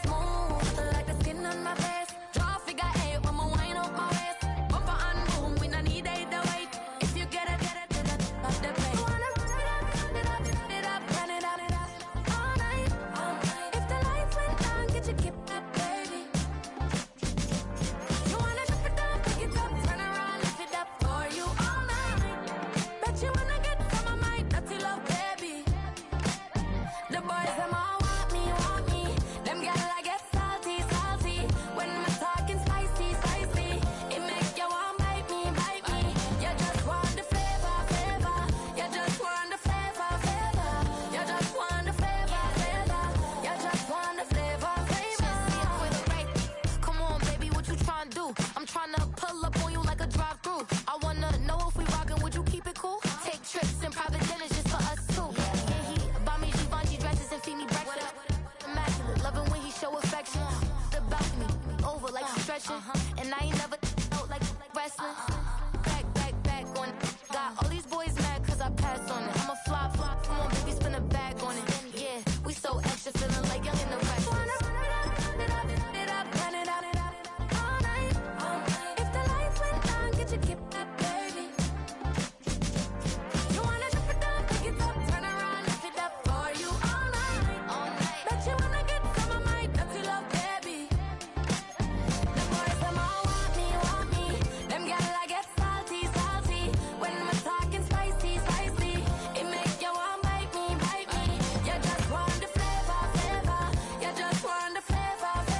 smooth like the skin on my face. Draw figure 8 when we wind up my waist. Bumper and boom, we no need either weight. If you get it, off the plate. You wanna run it up, run it up, all night. If the lights went down, get your kip up, baby. You wanna drop it down, pick it up, turn around, lift it up for you all night. Bet you wanna get some of my dirty love, baby. The boys them all want me. Them gyal I get salty. When I'm talking spicy. It make you want bite me. You just want the flavor. You just want the flavor. You just want the flavor. You just want the flavor. With a break. Come on, baby, what you tryna do? I'm tryna pull up on you like a drive-through. I wanna know if we rockin', would you keep it cool? Take trips and private dinners just for us two. Yeah, he buy me Givenchy dresses and feed me breakfast. Immaculate, loving when he show affection. The balcony, over like stretching. And I ain't never out like wrestling. Back on it. Got all these boys mad cause I passed on it. I'm a flop. Come on, baby, spin a bag on it. Yeah, we so extra, feeling like young in the rest. Run it up, all night. If the lights went down, get your kip up, baby. You wanna drop it down, pick it up, turn around, lift it up for you all night. Bet you wanna get some of my dirty love, baby. The boys them all want me. Them gyal I get salty. When I'm talking spicy. It make you want bite me. You just want the flavor. You just want the flavor.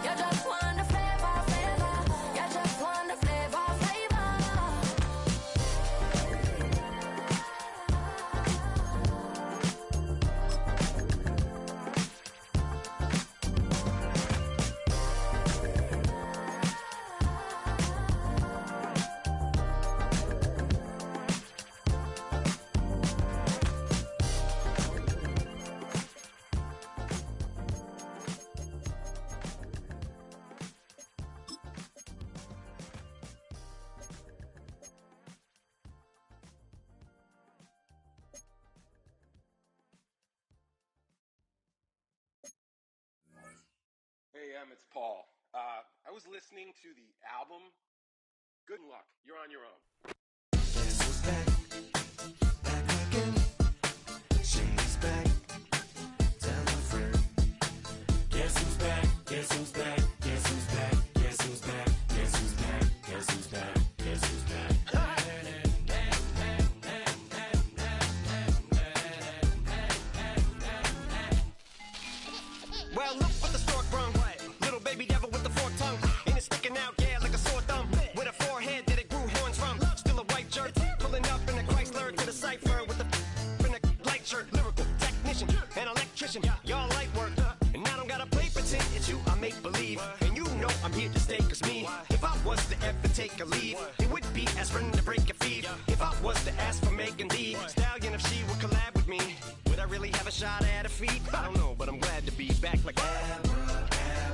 You just want the flavor. You just want the flavor. Hey, it's Paul. I was listening to the album. Good luck. You're on your own. Guess who's back? Back again. She's back. Tell a friend. Guess who's back? Guess who's back? Guess who's back? Guess who's back? Guess who's back? Guess who's back? Guess who's back? Well, look what the stork brung. Little baby devil with the forked tongue. And it's sticking out, yeah, like a sore thumb. With a forehead that it grew horns from. Still a white jerk. Pulling up in a Chrysler to the cipher with a in a light shirt. Lyrical technician, an electrician. Y'all light work. And I don't gotta play pretend. It's you I make believe. And you know I'm here to stay, cause me. If I was to ever take a leave, it would be aspirin to break a feed. If I was to ask for Megan D Stallion, if she would collab with me, would I really have a shot at a feat? I don't know, but I'm glad to be back like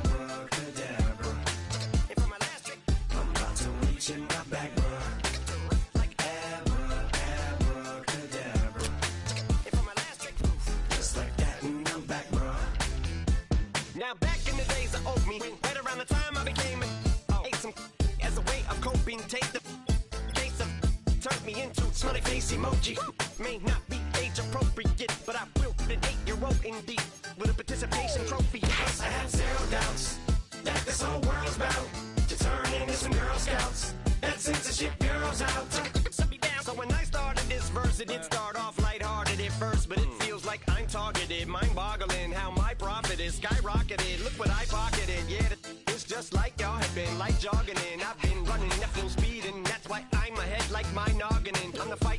abracadabra. And for my last trick, I'm about to reach in my back, bruh. Like abracadabra. And for my last trick, just like that, and I'm back, bruh. Now back in the days of owed me, right around the time I became ate some as a way of coping. Take the case of turned me into smiley face emoji. May not be age appropriate, but I will put an 8-year-old indeed with a participation trophy. Yes, I have zero doubts that this whole world's bound to turn into some Girl Scouts and censorship girls out. So when I started this verse, it did start off lighthearted at first, but it feels like I'm targeted, mind-boggling how my profit is skyrocketed. Look what I pocketed, yeah, it's just like y'all have been, like jogging in. I've been running at full speed, and that's why I'm ahead like my noggin. I'm the fight